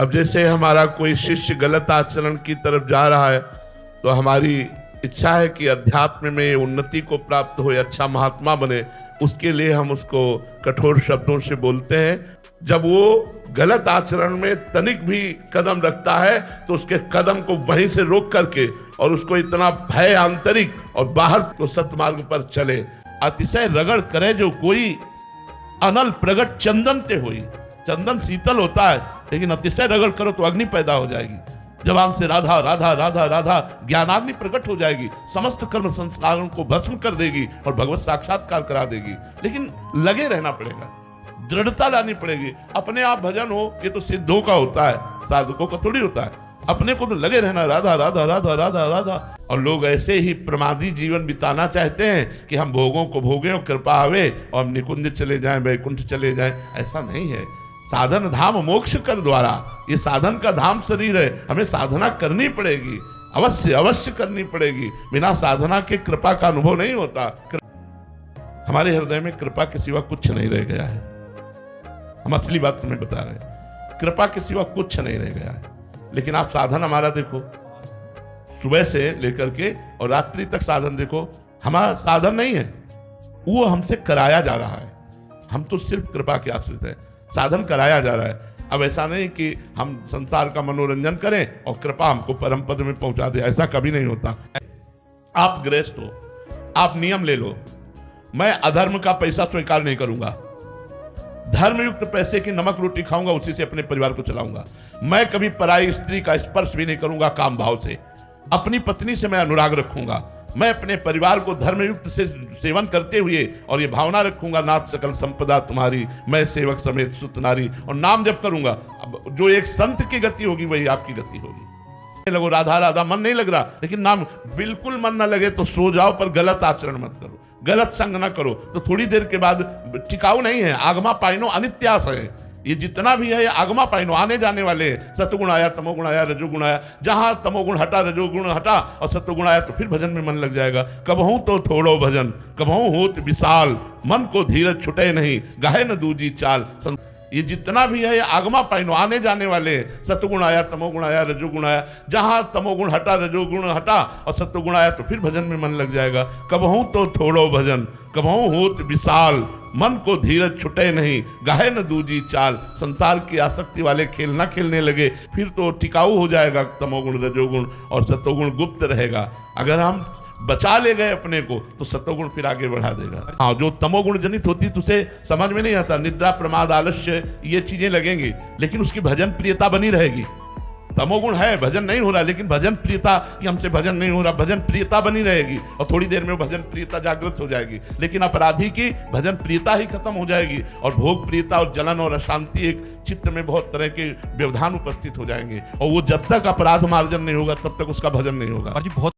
अब जैसे हमारा कोई शिष्य गलत आचरण की तरफ जा रहा है तो हमारी इच्छा है कि अध्यात्म में उन्नति को प्राप्त हो, अच्छा महात्मा बने, उसके लिए हम उसको कठोर शब्दों से बोलते हैं। जब वो गलत आचरण में तनिक भी कदम रखता है तो उसके कदम को वहीं से रोक करके और उसको इतना भय आंतरिक और बाहर तो सतमार्ग पर चले। अतिशय रगड़ करे जो कोई अनल प्रगट चंदन ते हुई। चंदन शीतल होता है लेकिन अतिशय रगड़ करो तो अग्नि पैदा हो जाएगी। जबान से राधा राधा राधा राधा ज्ञानाग्नि प्रकट हो जाएगी, समस्त कर्म संस्कारों को भस्म कर देगी और भगवत साक्षात्कार करा देगी। लेकिन लगे रहना पड़ेगा, दृढ़ता लानी पड़ेगी। अपने आप भजन हो ये तो सिद्धों का होता है, साधकों का थोड़ी होता है। अपने को तो लगे रहना राधा राधा राधा राधा राधा। और लोग ऐसे ही प्रमादी जीवन बिताना चाहते हैं कि हम भोगों को भोगें और कृपा आवे और हम निकुंज चले जाएं, वैकुंठ चले जाएं। ऐसा नहीं है। साधन धाम मोक्ष कर द्वारा, ये साधन का धाम शरीर है, हमें साधना करनी पड़ेगी, अवश्य अवश्य करनी पड़ेगी। बिना साधना के कृपा का अनुभव नहीं होता। हमारे हृदय में कृपा के सिवा कुछ नहीं रह गया है। हम असली बात तुम्हें बता रहे हैं, कृपा के सिवा कुछ नहीं रह गया है। लेकिन आप साधन हमारा देखो, सुबह से लेकर के और रात्रि तक साधन देखो। हमारा साधन नहीं है, वो हमसे कराया जा रहा है। हम तो सिर्फ कृपा के आश्रित हैं, साधन कराया जा रहा है। अब ऐसा नहीं कि हम संसार का मनोरंजन करें और कृपा हमको परम पद में पहुंचा दे, ऐसा कभी नहीं होता। आप गृहस्थ हो, आप नियम ले लो, मैं अधर्म का पैसा स्वीकार नहीं करूंगा, धर्मयुक्त पैसे की नमक रोटी खाऊंगा, उसी से अपने परिवार को चलाऊंगा। मैं कभी पराई स्त्री का स्पर्श भी नहीं करूंगा काम भाव से, अपनी पत्नी से मैं अनुराग रखूंगा। मैं अपने परिवार को धर्मयुक्त से सेवन करते हुए और ये भावना रखूंगा, नाथ सकल संपदा तुम्हारी, मैं सेवक समेत सुत नारी, और नाम जप करूंगा। अब जो एक संत की गति होगी वही आपकी गति होगी। लगो राधा राधा, मन नहीं लग रहा, लेकिन नाम बिल्कुल मन ना लगे तो सो जाओ, पर गलत आचरण मत करो, गलत संग ना करो, तो थोड़ी देर के बाद टिकाऊ नहीं है। आगमा पाइनो अनित्यास है, ये जितना भी है ये आगमा पाइनो, आने जाने वाले। सतगुण आया, तमोगुण आया, रजोगुण आया, जहां तमोगुण हटा रजोगुण हटा और सतगुण आया तो फिर भजन में मन लग जाएगा। कबहू तो थोड़ो भजन, कबहू होत विशाल, मन को धीरज छुटे नहीं, गाहे न दूजी चाल। ये जितना भी है ये आगमा पाइनो, आने जाने वाले। सतगुण आया, तमोगुण आया, रजोगुण आया, जहां तमोगुण हटा रजोगुण हटा और सतगुण आया तो फिर भजन में मन लग जाएगा। कबहू तो थोड़ो भजन, कबहू होत विशाल, मन को धीरज छुटे नहीं, गाहे न दूजी चाल। संसार की आसक्ति वाले खेल ना खेलने लगे, फिर तो टिकाऊ हो जाएगा तमोगुण रजोगुण और सतोगुण गुप्त रहेगा। अगर हम बचा ले गए अपने को तो सतोगुण फिर आगे बढ़ा देगा। हाँ, जो तमोगुण जनित होती तो उसे समझ में नहीं आता, निद्रा प्रमाद आलस्य ये चीजें लगेंगी, लेकिन उसकी भजन प्रियता बनी रहेगी। तमोगुण है, भजन नहीं हो रहा, लेकिन भजन प्रियता कि हमसे भजन नहीं हो रहा, भजन प्रियता बनी रहेगी और थोड़ी देर में भजन प्रियता जागृत हो जाएगी। लेकिन अपराधी की भजन प्रियता ही खत्म हो जाएगी और भोग प्रियता और जलन और अशांति, एक चित्त में बहुत तरह के व्यवधान उपस्थित हो जाएंगे। और वो जब तक अपराध मार्जन नहीं होगा तब तक उसका भजन नहीं होगा।